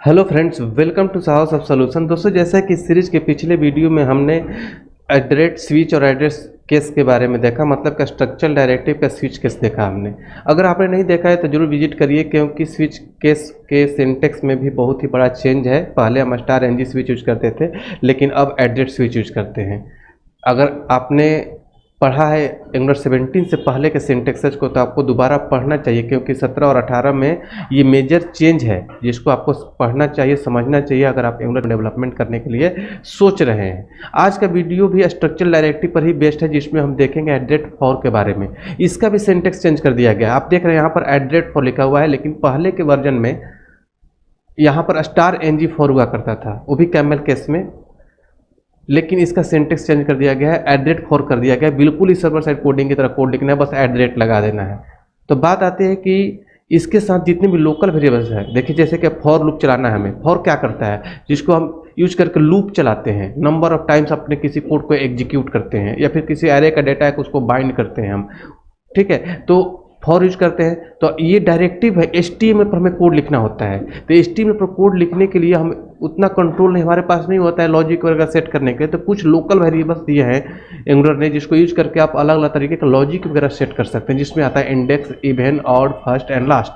Hello friends, welcome to house of solution. दोस्तों, जैसा कि इस सीरीज के पिछले वीडियो में हमने एड्रेस स्विच और एड्रेस केस के बारे में देखा, मतलब का स्ट्रक्चरल डायरेक्टिव का स्विच केस देखा हमने। अगर आपने नहीं देखा है तो जरूर विजिट करिए, क्योंकि स्विच केस के सिंटेक्स में भी बहुत ही बड़ा चेंज है। पहले हम स्टार एनजी स्विच यूज करते थे, लेकिन अब एड्रेस स्विच यूज करते हैं। अगर आपने पढ़ा है एंगुलर 17 से पहले के सिंटेक्सेस को, तो आपको दोबारा पढ़ना चाहिए, क्योंकि 17 और 18 में ये मेजर चेंज है जिसको आपको पढ़ना चाहिए, समझना चाहिए, अगर आप एंगुलर डेवलपमेंट करने के लिए सोच रहे हैं। आज का वीडियो भी स्ट्रक्चरल डायरेक्टिव पर ही बेस्ड है, जिसमें हम देखेंगे एड्रेट फॉर के बारे में। इसका भी सिंटेक्स चेंज कर दिया गया। आप देख रहे हैं यहाँ पर एड्रेट फॉर लिखा हुआ है, लेकिन पहले के वर्जन में यहाँ पर स्टार एनजी फॉर हुआ करता था, वो भी कैमल केस में। लेकिन इसका सिंटेक्स चेंज कर दिया गया है, एड्रेट फॉर कर दिया गया है। बिल्कुल ही सर्वर साइड कोडिंग की तरह कोड लिखना है, बस एड्रेट लगा देना है। तो बात आती है कि इसके साथ जितने भी लोकल वेरिएबल्स हैं, देखिए जैसे कि फॉर लूप चलाना है हमें। फॉर क्या करता है, जिसको हम यूज करके लूप चलाते हैं, नंबर ऑफ टाइम्स अपने किसी कोड को एग्जीक्यूट करते हैं, या फिर किसी एरे का डेटा है उसको बाइंड करते हैं हम, ठीक है। तो फॉर यूज करते हैं, तो ये डायरेक्टिव है। HTML पर हमें कोड लिखना होता है, तो HTML पर कोड लिखने के लिए हम उतना कंट्रोल नहीं, हमारे पास नहीं होता है लॉजिक वगैरह सेट करने के लिए। तो कुछ लोकल वेरिएबल्स दिए हैं एंगुलर ने, जिसको यूज करके आप अलग अलग तरीके का लॉजिक वगैरह सेट कर सकते हैं, जिसमें आता है index, even, odd, first and last,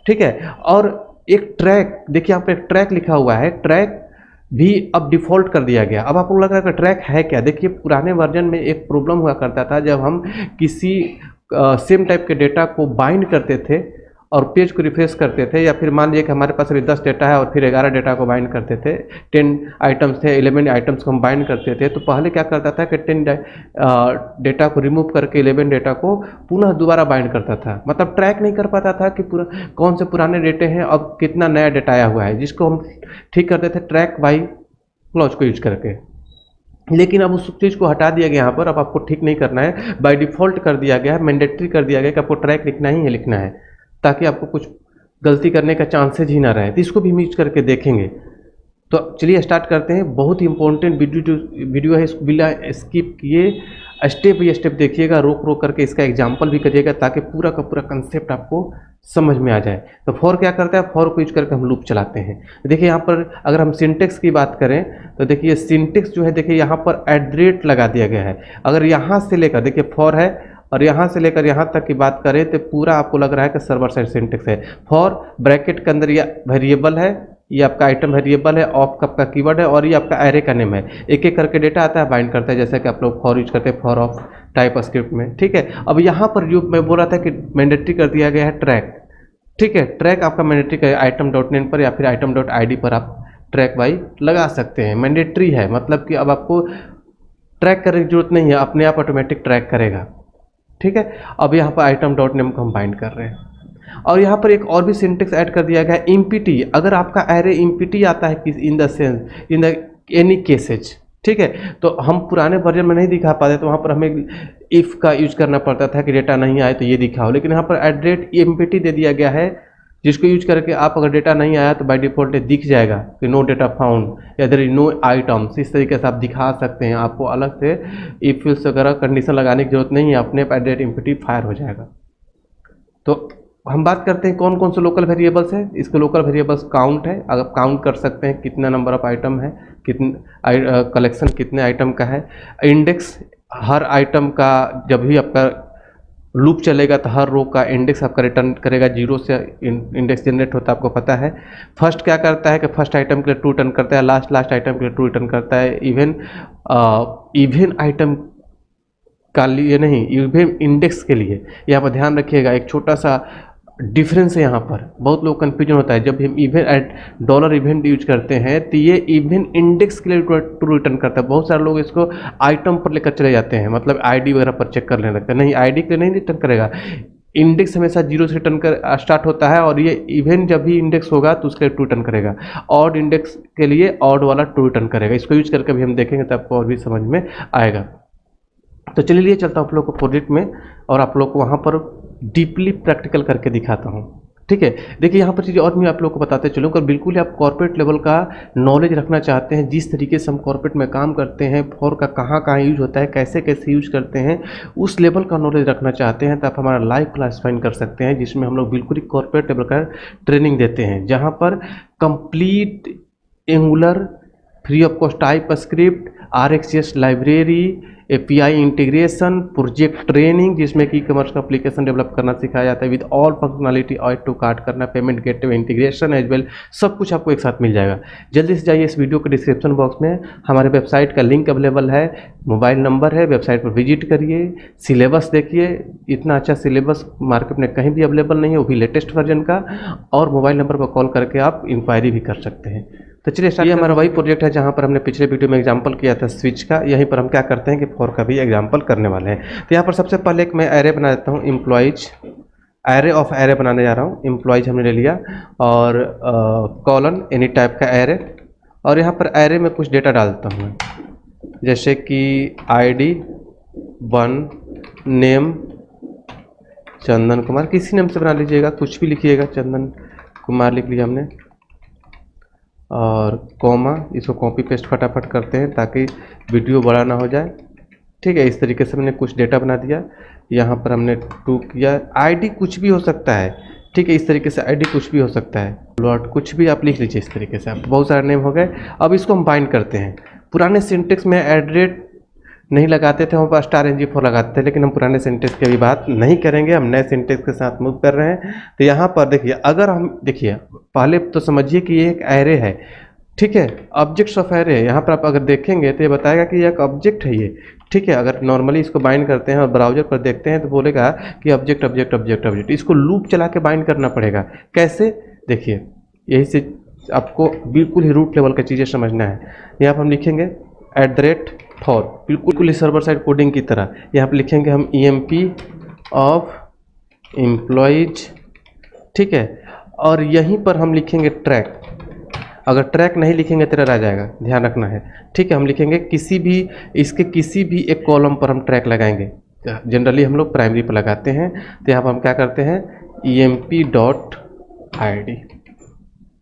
ठीक है। और एक ट्रैक, देखिए यहाँ पर एक ट्रैक लिखा हुआ है, ट्रैक भी अब डिफ़ॉल्ट कर दिया गया। अब आपको लग रहा है कि ट्रैक है क्या। देखिए पुराने वर्जन में एक प्रॉब्लम हुआ करता था, जब हम किसी सेम टाइप के डेटा को बाइंड करते थे और पेज को रिफ्रेश करते थे, या फिर मान लीजिए कि हमारे पास अभी 10 डेटा है और फिर 11 डेटा को बाइंड करते थे, 10 आइटम्स थे, 11 आइटम्स को हम बाइंड करते थे। तो पहले क्या करता था कि 10 डेटा को रिमूव करके 11 डेटा को पुनः दोबारा बाइंड करता था। मतलब ट्रैक नहीं कर पाता था कि पूरा कौन से पुराने डेटे हैं, अब कितना नया डेटा आया हुआ है, जिसको हम ठीक करते थे ट्रैक बाई क्लॉज को यूज करके। लेकिन अब उस चीज़ को हटा दिया गया यहाँ पर। अब आपको ठीक नहीं करना है, बाय डिफ़ॉल्ट कर दिया गया है, मैंडेटरी कर दिया गया कि आपको ट्रैक लिखना ही है, लिखना है, ताकि आपको कुछ गलती करने का चांसेज ही ना रहे। तो इसको भी हम यूज करके देखेंगे। तो चलिए स्टार्ट करते हैं। बहुत ही इंपॉर्टेंट वीडियो है, इसको बिना स्किप किए स्टेप बाई स्टेप देखिएगा, रोक रोक करके इसका एग्जाम्पल भी करिएगा, ताकि पूरा का पूरा कंसेप्ट आपको समझ में आ जाए। तो फॉर क्या करता है, फॉर को यूज करके हम लूप चलाते हैं। देखिए यहाँ पर अगर हम सिंटेक्स की बात करें, तो देखिए सिंटेक्स जो है, देखिए यहाँ पर एड्रेट लगा दिया गया है। अगर यहाँ से लेकर, देखिए फॉर है, और यहाँ से लेकर यहाँ तक की बात करें, तो पूरा आपको लग रहा है कि सर्वर साइड सिंटेक्स है। फॉर ब्रैकेट के अंदर ये वेरिएबल है, ये आपका आइटम वेरिएबल है, ऑफ का आपका कीवर्ड है, और ये आपका एरे का नेम है। एक एक करके डेटा आता है, बाइंड करता है, जैसे कि आप लोग फॉर यूज करते हैं, फॉर ऑफ टाइप स्क्रिप्ट में, ठीक है। अब यहाँ पर जो मैं बोल रहा था कि मैंडेटरी कर दिया गया है ट्रैक, ठीक है। ट्रैक आपका मैंडेटरी का आइटम डॉट नेम पर या फिर आइटम डॉट ID पर आप ट्रैक बाई लगा सकते हैं। मैंडेटरी है, मतलब कि अब आपको ट्रैक करने की जरूरत नहीं है, अपने आप ऑटोमेटिक ट्रैक करेगा, ठीक है। अब यहाँ पर आइटम डॉट नेम को हम बाइंड कर रहे हैं। और यहाँ पर एक और भी सिंटेक्स ऐड कर दिया गया है, इम्पिटी। अगर आपका एरे इम्पिटी आता है किस in the sense, in the any cases, ठीक है, तो हम पुराने वर्जन में नहीं दिखा पाते, तो वहाँ पर हमें इफ़ का यूज करना पड़ता था कि डेटा नहीं आए तो ये दिखाओ। लेकिन यहाँ पर एड्रेट इम्पिटी दे दिया गया है, जिसको यूज करके आप अगर डेटा नहीं आया तो बाय डिफॉल्ट दिख जाएगा कि नो डेटा फाउंड, या देयर इज नो आइटम्स। इस तरीके से आप दिखा सकते हैं। आपको अलग से इफ एल्स वगैरह कंडीशन लगाने की जरूरत नहीं है, अपने एड्रेट इम्पिटी फायर हो जाएगा। तो हम बात करते हैं कौन कौन से लोकल वेरिएबल्स हैं। इसके लोकल वेरिएबल्स काउंट है, अगर काउंट कर सकते हैं कितना नंबर ऑफ आइटम है, कितने कलेक्शन कितने आइटम का है। इंडेक्स, हर आइटम का जब भी आपका लूप चलेगा तो हर रो का इंडेक्स आपका रिटर्न करेगा, 0 से इंडेक्स जनरेट होता है, आपको पता है। फर्स्ट क्या करता है कि फर्स्ट आइटम के लिए ट्रू रिटर्न करता है, लास्ट आइटम के लिए ट्रू रिटर्न करता है। इवन आइटम का लिए नहीं, इवन इंडेक्स के लिए। यहाँ पर ध्यान रखिएगा, एक छोटा सा डिफरेंस है। यहाँ पर बहुत लोग कन्फ्यूजन होता है, जब हम even at dollar event use करते हैं तो ये इवन इंडेक्स के लिए ट्रू रिटर्न करता है। बहुत सारे लोग इसको आइटम पर लेकर चले जाते हैं, मतलब ID वगैरह पर चेक कर लेने लगते हैं। नहीं, ID के लिए नहीं रिटर्न करेगा, इंडेक्स हमेशा 0 से रिटर्न कर स्टार्ट होता है, और ये इवन जब भी इंडेक्स होगा तो उसके लिए ट्रू रिटर्न करेगा। ऑड इंडेक्स के लिए ऑड वाला ट्रू रिटर्न करेगा। इसको यूज करके भी हम देखेंगे तो आपको और भी समझ में आएगा। तो चलिए लिए चलता हूँ आप लोग को प्रोजेक्ट में, और आप लोग को वहाँ पर डीपली प्रैक्टिकल करके दिखाता हूँ, ठीक है। देखिए यहाँ पर चीज़ें और मैं आप लोगों को बताते चलूँ, अगर बिल्कुल ही आप कॉर्पोरेट लेवल का नॉलेज रखना चाहते हैं, जिस तरीके से हम कॉर्पोरेट में काम करते हैं, फॉर का कहाँ कहाँ यूज होता है, कैसे कैसे यूज करते हैं, उस लेवल का नॉलेज रखना चाहते हैं तो आप हमारा लाइव क्लास ज्वाइन कर सकते हैं, जिसमें हम लोग बिल्कुल ही कॉर्पोरेट लेवल का ट्रेनिंग देते हैं, जहाँ पर complete angular free of cost type script, RxJS library, API integration, project training जिसमें कि कमर्स का एप्लीकेशन डेवलप करना सिखाया जाता है with all functionality, add to cart करना, payment gateway integration as well, सब कुछ आपको एक साथ मिल जाएगा। जल्दी से जाइए, इस वीडियो के डिस्क्रिप्शन बॉक्स में हमारे वेबसाइट का लिंक अवेलेबल है, मोबाइल नंबर है, वेबसाइट पर विजिट करिए, सिलेबस देखिए, इतना अच्छा सिलेबस मार्केट में कहीं भी अवेलेबल नहीं है, वो भी लेटेस्ट वर्जन का, और मोबाइल नंबर पर कॉल करके आप इंक्वायरी भी कर सकते हैं। तो चलिए, ये हमारा वही प्रोजेक्ट है जहाँ पर हमने पिछले वीडियो में एग्जांपल किया था स्विच का, यहीं पर हम क्या करते हैं कि फॉर का भी एग्जांपल करने वाले हैं। तो यहाँ पर सबसे पहले एक मैं एरे बना देता हूँ, एम्प्लॉइज एरे ऑफ एरे बनाने जा रहा हूँ। एम्प्लॉइज हमने ले लिया और कॉलन एनी टाइप का एरे, और यहाँ पर एरे में कुछ डेटा डालता हूँ, जैसे कि ID 1, नेम चंदन कुमार, किसी नेम से बना लीजिएगा, कुछ भी लिखिएगा, चंदन कुमार लिख लिया हमने, और कॉमा, इसको कॉपी पेस्ट फटाफट करते हैं ताकि वीडियो बड़ा ना हो जाए। ठीक है, इस तरीके से मैंने कुछ डेटा बना दिया, यहाँ पर हमने 2 किया। ID कुछ भी हो सकता है, ठीक है, इस तरीके से ID कुछ भी हो सकता है, प्लॉट कुछ भी आप लिख लीजिए इस तरीके से। आप बहुत सारे नेम हो गए। अब इसको हम बाइंड करते हैं। पुराने सिंटेक्स में एड्रेट नहीं लगाते थे, हम पर *NG4 लगाते थे, लेकिन हम पुराने सिंटेक्स की अभी बात नहीं करेंगे, हम नए सिंटेक्स के साथ मूव कर रहे हैं। तो यहाँ पर देखिए, अगर हम देखिए पहले तो समझिए कि ये एक एरे है, ठीक है, ऑब्जेक्ट्स ऑफ एरे है। यहाँ पर आप अगर देखेंगे तो ये बताएगा कि ये एक ऑब्जेक्ट है ये, ठीक है। अगर नॉर्मली इसको बाइंड करते हैं और ब्राउजर पर देखते हैं तो बोलेगा कि ऑब्जेक्ट ऑब्जेक्ट ऑब्जेक्ट ऑब्जेक्ट, इसको लूप चला के बाइंड करना पड़ेगा। कैसे, देखिए, यही से आपको बिल्कुल ही रूट लेवल की चीज़ें समझना है। यहाँ पर हम लिखेंगे @for, बिल्कुल ही सर्वर साइड कोडिंग की तरह। यहाँ पर लिखेंगे हम EMP ऑफ एम्प्लॉइज, ठीक है, और यहीं पर हम लिखेंगे ट्रैक। अगर ट्रैक नहीं लिखेंगे तो रह जाएगा, ध्यान रखना है, ठीक है। हम लिखेंगे किसी भी इसके किसी भी एक कॉलम पर हम ट्रैक लगाएंगे, जनरली हम लोग प्राइमरी पर लगाते हैं। तो यहाँ पर हम क्या करते हैं, EMP.ID,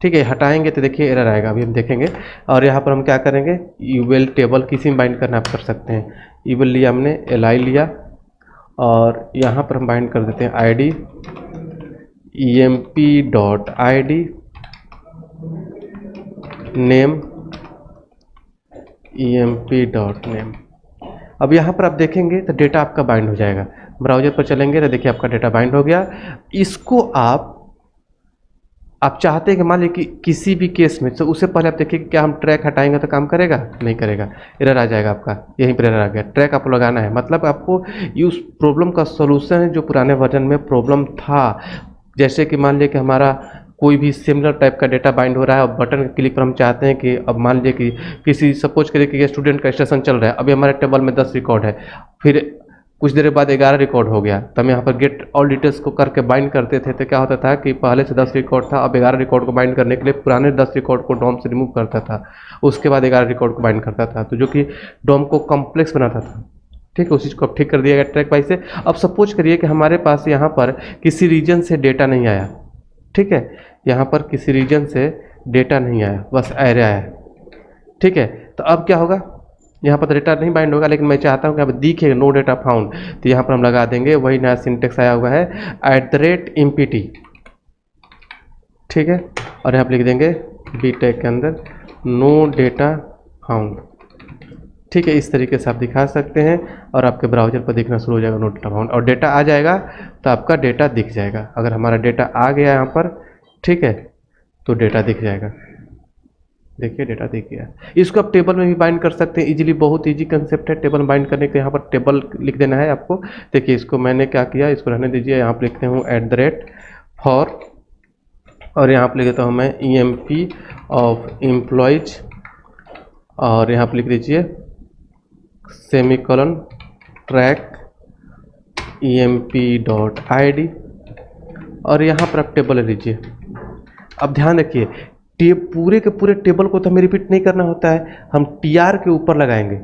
ठीक है, हटाएंगे तो देखिए एरर आएगा, अभी हम देखेंगे। और यहाँ पर हम क्या करेंगे, यूएल टेबल किसी में बाइंड करना आप कर सकते हैं। यूएल लिया हमने, LI लिया, और यहाँ पर हम बाइंड कर देते हैं ID, EMP.ID, नेम EMP.name। अब यहाँ पर आप देखेंगे तो डेटा आपका बाइंड हो जाएगा। ब्राउजर पर चलेंगे तो देखिए आपका डेटा बाइंड हो गया। इसको आप चाहते हैं कि मान लीजिए कि किसी भी केस में, तो उससे पहले आप देखिए क्या हम ट्रैक हटाएंगे तो काम करेगा, नहीं करेगा, एरर आ जाएगा आपका, यहीं पर एरर आ गया। ट्रैक आपको लगाना है, मतलब आपको उस प्रॉब्लम का सॉल्यूशन है जो पुराने वर्जन में प्रॉब्लम था। जैसे कि मान लीजिए कि हमारा कोई भी सिमिलर टाइप का डेटा बाइंड हो रहा है और बटन के क्लिक पर हम चाहते हैं कि अब मान लीजिए कि किसी सपोज करिए कि स्टूडेंट का स्टेशन चल रहा है, अभी हमारे टेबल में 10 रिकॉर्ड है, फिर कुछ देर बाद 11 रिकॉर्ड हो गया, तो हम यहाँ पर गेट ऑल डिटेल्स को करके बाइंड करते थे। तो क्या होता था कि पहले से 10 रिकॉर्ड था, अब 11 रिकॉर्ड को बाइंड करने के लिए पुराने 10 रिकॉर्ड को डॉम से रिमूव करता था, उसके बाद 11 रिकॉर्ड को बाइंड करता था, तो जो कि डॉम को कॉम्प्लेक्स बनाता था। ठीक है, उस चीज़ को अब ठीक कर दिया गया ट्रैक वाइज से। अब सपोज करिए कि हमारे पास यहाँ पर किसी रीजन से डेटा नहीं आया, ठीक है, यहाँ पर किसी रीजन से डेटा नहीं आया, बस एरे आया, ठीक है। तो अब क्या होगा, यहाँ पर डेटा नहीं बाइंड होगा, लेकिन मैं चाहता हूँ कि अब दिखे नो डेटा फाउंड, तो यहाँ पर हम लगा देंगे वही नया सिंटेक्स आया हुआ है @MPT, ठीक है, और यहाँ पर लिख देंगे बी टैग के अंदर नो डेटा फाउंड, ठीक है। इस तरीके से आप दिखा सकते हैं और आपके ब्राउजर पर दिखना शुरू हो जाएगा नो डेटा फाउंड, और डेटा आ जाएगा तो आपका डेटा दिख जाएगा। अगर हमारा डेटा आ गया यहाँ पर, ठीक है, तो डेटा दिख जाएगा, देखिए डेटा दिख गया। इसको आप टेबल में भी बाइंड कर सकते हैं इजीली, बहुत इजी कंसेप्ट है टेबल में बाइंड करने के। यहाँ पर टेबल लिख देना है आपको। देखिए इसको मैंने क्या किया, इसको रहने दीजिए, यहाँ पर लिखते हूँ @for, और यहाँ पर लिख देता हूँ मैं EMP ऑफ एम्प्लॉइज, और यहाँ पर लिख दीजिए सेमीकोलन ट्रैक EMP.ID, और यहाँ पर आप टेबल ले लीजिए। अब ध्यान रखिए, पूरे के पूरे टेबल को तो हमें रिपीट नहीं करना होता है, हम TR के ऊपर लगाएंगे,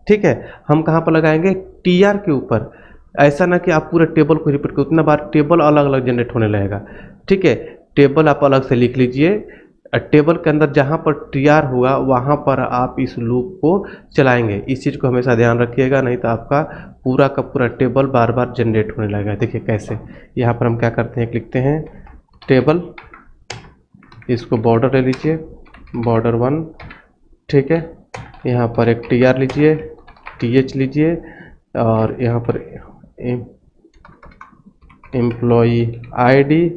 ठीक है। हम कहाँ पर लगाएंगे, TR के ऊपर। ऐसा ना कि आप पूरे टेबल को रिपीट करो, उतना बार टेबल अलग अलग जनरेट होने लगेगा, ठीक है। टेबल आप अलग से लिख लीजिए। टेबल के अंदर जहाँ पर tr होगा वहाँ पर आप इस लूप को चलाएंगे। इस चीज़ को हमेशा ध्यान रखिएगा, नहीं तो आपका पूरा का पूरा टेबल बार बार जनरेट होने लगेगा। देखिए कैसे, यहाँ पर हम क्या करते हैं, लिखते हैं टेबल, इसको बॉर्डर ले लीजिए, बॉर्डर 1, ठीक है। यहाँ पर एक tr लीजिए, th लीजिए, और यहाँ पर एम्प्लॉई ID,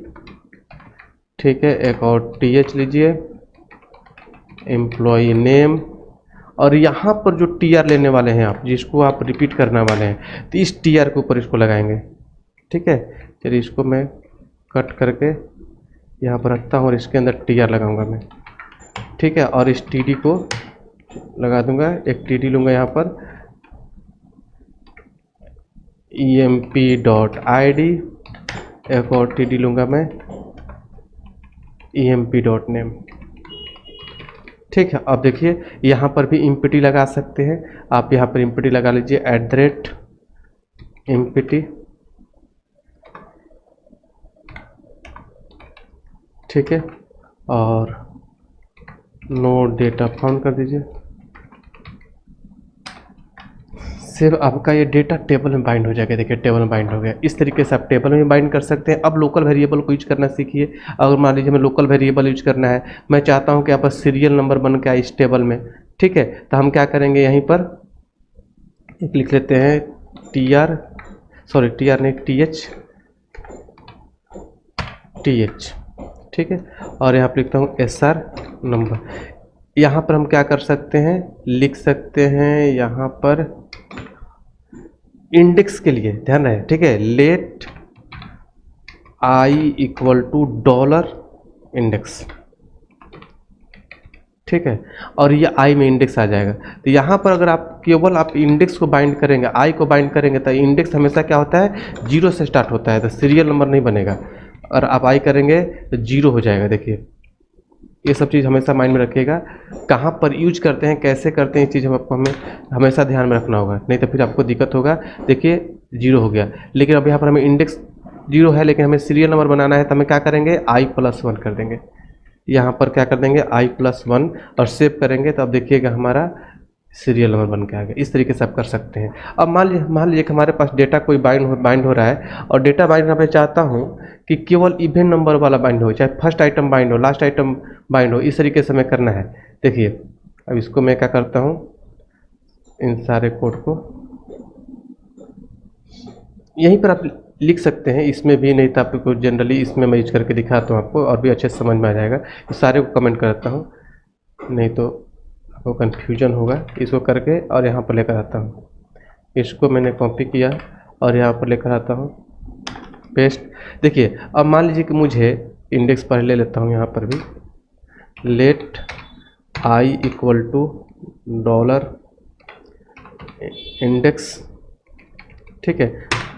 ठीक है। एक और th लीजिए, एम्प्लॉई नेम, और यहाँ पर जो tr लेने वाले हैं आप, जिसको आप रिपीट करने वाले हैं, तो इस tr के ऊपर इसको लगाएंगे, ठीक है। चलिए इसको मैं कट करके यहाँ पर रखता हूँ और इसके अंदर tr लगाऊंगा मैं, ठीक है। और इस td को लगा दूंगा, एक td लूँगा यहाँ पर emp.id, एक और td लूँगा मैं emp.name, ठीक है। अब देखिए यहाँ पर भी इम्पिटी लगा सकते हैं आप, यहाँ पर इम्पिटी लगा लीजिए @impty, ठीक है। और नो डेटा फाउंड कर दीजिए। सिर्फ आपका ये डेटा टेबल में बाइंड हो जाएगा। देखिए टेबल में बाइंड हो गया। इस तरीके से आप टेबल में बाइंड कर सकते हैं। अब लोकल वेरिएबल को यूज करना सीखिए। अगर मान लीजिए हमें लोकल वेरिएबल यूज करना है, मैं चाहता हूँ कि यहाँ पर सीरियल नंबर बन के आए इस टेबल में, ठीक है। तो हम क्या करेंगे, यहीं पर एक लिख लेते हैं टी आर नहीं th, ठीक है। और यहाँ पर लिखता हूँ SR नंबर। यहाँ पर हम क्या कर सकते हैं, लिख सकते हैं यहाँ पर इंडेक्स के लिए ध्यान रहे, ठीक है। Let I equal to $index, ठीक है। और ये I में इंडेक्स आ जाएगा। तो यहाँ पर अगर आप केवल आप इंडेक्स को बाइंड करेंगे, I को बाइंड करेंगे, तो इंडेक्स हमेशा क्या होता है, 0 से स्टार्ट होता है, तो सीरियल नंबर नहीं बनेगा। और आप I करेंगे तो 0 हो जाएगा। देखिए ये सब चीज़ हमेशा माइंड में रखिएगा। कहाँ पर यूज करते हैं, कैसे करते हैं, ये चीज़ हमें हमेशा ध्यान में रखना होगा, नहीं तो फिर आपको दिक्कत होगा। देखिए 0 हो गया, लेकिन अब यहाँ पर हमें इंडेक्स 0 है, लेकिन हमें सीरियल नंबर बनाना है, तो हमें क्या करेंगे, I+1 कर देंगे। यहाँ पर क्या कर देंगे, I+1, और सेव करेंगे, तो अब देखिएगा हमारा सीरियल नंबर बन के आ गया। इस तरीके से आप कर सकते हैं। अब मान लीजिए कि हमारे पास डेटा कोई बाइंड हो रहा है, और डेटा बाइंड मैं चाहता हूँ कि केवल इवन नंबर वाला बाइंड हो, चाहे फर्स्ट आइटम बाइंड हो, लास्ट आइटम बाइंड हो, इस तरीके से हमें करना है। देखिए अब इसको मैं क्या करता हूँ, इन सारे कोड को यहीं पर आप लिख सकते हैं, इसमें भी, नहीं तो आपको जनरली इसमें मैं यूज करके दिखाता हूँ आपको, और भी अच्छे से समझ में आ जाएगा। इस सारे को कमेंट करता हूँ, नहीं तो आपको कन्फ्यूजन होगा। इसको करके और यहाँ पर लेकर आता हूँ, इसको मैंने कॉपी किया और यहाँ पर लेकर आता हूँ, पेस्ट। देखिए अब मान लीजिए कि मुझे इंडेक्स पर ले लेता हूँ, यहाँ पर भी let I equal to $index, ठीक है।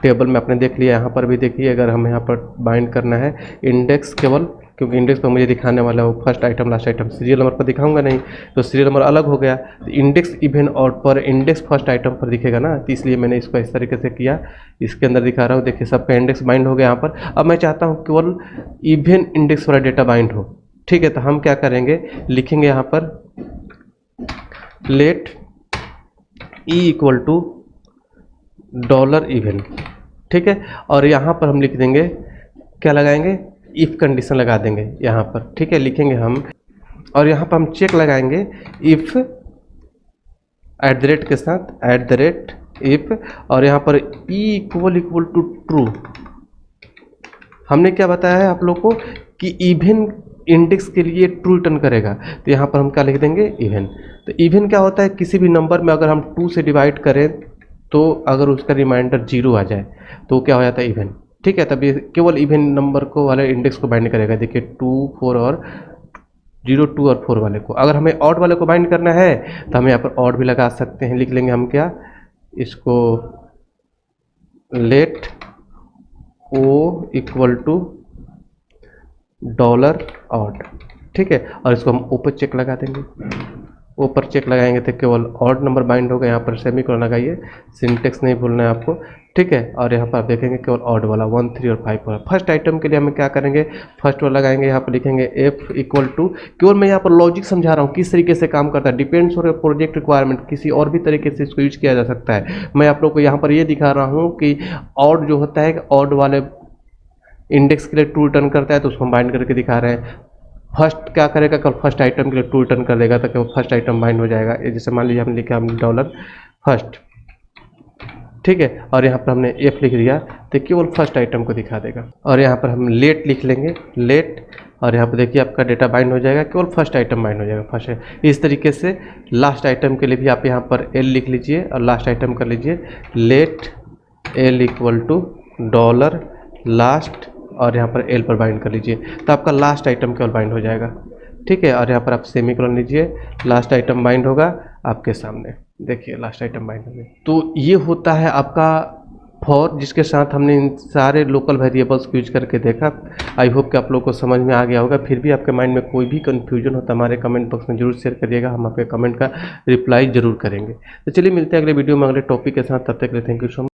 टेबल में आपने देख लिया, यहाँ पर भी देखिए, अगर हम यहाँ पर बाइंड करना है इंडेक्स केवल, क्योंकि इंडेक्स पर मुझे दिखाने वाला है वो first item last item, serial number पर दिखाऊंगा नहीं, तो सीरियल नंबर अलग हो गया। तो इंडेक्स इवन और पर इंडेक्स फर्स्ट आइटम पर दिखेगा ना, तो इसलिए मैंने इसको इस तरीके से किया। इसके अंदर दिखा रहा हूँ, देखिए सबका इंडेक्स बाइंड हो गया यहाँ पर। अब मैं चाहता हूँ केवल इवन इंडेक्स वाला डेटा बाइंड हो, ठीक है। तो हम क्या करेंगे, लिखेंगे यहाँ पर let E equal to $even, ठीक है। और यहाँ पर हम लिख देंगे, क्या लगाएंगे, इफ़ कंडीशन लगा देंगे यहाँ पर, ठीक है। लिखेंगे हम, और यहाँ पर हम चेक लगाएंगे इफ़ @ के साथ @इफ़, और यहाँ पर E इक्वल टू ट्रू। हमने क्या बताया है आप लोग को कि इवन इंडेक्स के लिए ट्रू रिटर्न करेगा, तो यहाँ पर हम क्या लिख देंगे, इवन। तो इवन क्या होता है, किसी भी नंबर में अगर हम 2 से डिवाइड करें तो अगर उसका रिमाइंडर 0 आ जाए तो क्या हो जाता है, इवन, ठीक है। तभी केवल इवन नंबर को वाले इंडेक्स को बाइंड करेगा। देखिए 2, 4 और 0, 2 और 4 वाले को। अगर हमें ऑड वाले को बाइंड करना है तो हम यहाँ पर ऑड भी लगा सकते हैं। लिख लेंगे हम क्या, इसको let O equal to $odd, ठीक है। और इसको हम ऊपर चेक लगा देंगे, ऊपर चेक लगाएंगे तो केवल ऑड नंबर बाइंड होगा, यहाँ पर सेमीकोलन लगाइए, सिंटेक्स नहीं भूलना है आपको, ठीक है। और यहाँ पर आप देखेंगे केवल ऑड वाला 1 3 और 5 वाला। फर्स्ट आइटम के लिए हमें क्या करेंगे, फर्स्ट वाला लगाएंगे, यहाँ पर लिखेंगे एफ इक्वल टू, केवल मैं यहाँ पर लॉजिक समझा रहा हूँ किस तरीके से काम करता है, डिपेंड्स ऑन प्रोजेक्ट रिक्वायरमेंट, किसी और भी तरीके से इसको यूज किया जा सकता है। मैं आप लोग को यहाँ पर ये दिखा रहा हूँ कि ऑड जो होता है, ऑड वाले इंडेक्स के लिए टू रिटर्न करता है, तो उसको हम बाइंड करके दिखा रहे हैं। फर्स्ट क्या करेगा, कल फर्स्ट आइटम के लिए टू रिटर्न कर देगा, तो केवल फर्स्ट आइटम बाइंड हो जाएगा। जैसे मान लीजिए हमने लिखा हमने डॉलर फर्स्ट, ठीक है, और यहाँ पर हमने एफ लिख दिया तो केवल फर्स्ट आइटम को दिखा देगा। और यहाँ पर हम लेट लिख लेंगे, लेट, और यहाँ पर देखिए आपका डेटा बाइंड हो जाएगा, केवल फर्स्ट आइटम बाइंड हो जाएगा, फर्स्ट है। इस तरीके से लास्ट आइटम के लिए भी आप यहाँ पर एल लिख लीजिए और लास्ट आइटम कर लीजिए let L equal to dollar last, और यहाँ पर एल पर बाइंड कर लीजिए, तो आपका लास्ट आइटम केवल बाइंड हो जाएगा, ठीक है। और यहाँ पर आप सेमीकोलन लीजिए, लास्ट आइटम बाइंड होगा आपके सामने, देखिए लास्ट आइटम बाइंड हो गया। तो ये होता है आपका फॉर, जिसके साथ हमने इन सारे लोकल वेरिएबल्स को यूज करके देखा। आई होप कि आप लोग को समझ में आ गया होगा। फिर भी आपके माइंड में कोई भी कन्फ्यूजन हो तो हमारे कमेंट बॉक्स में जरूर शेयर करिएगा, हम आपके कमेंट का रिप्लाई जरूर करेंगे। तो चलिए मिलते हैं अगले वीडियो में अगले टॉपिक के साथ, तब तक के लिए थैंक यू सो मच।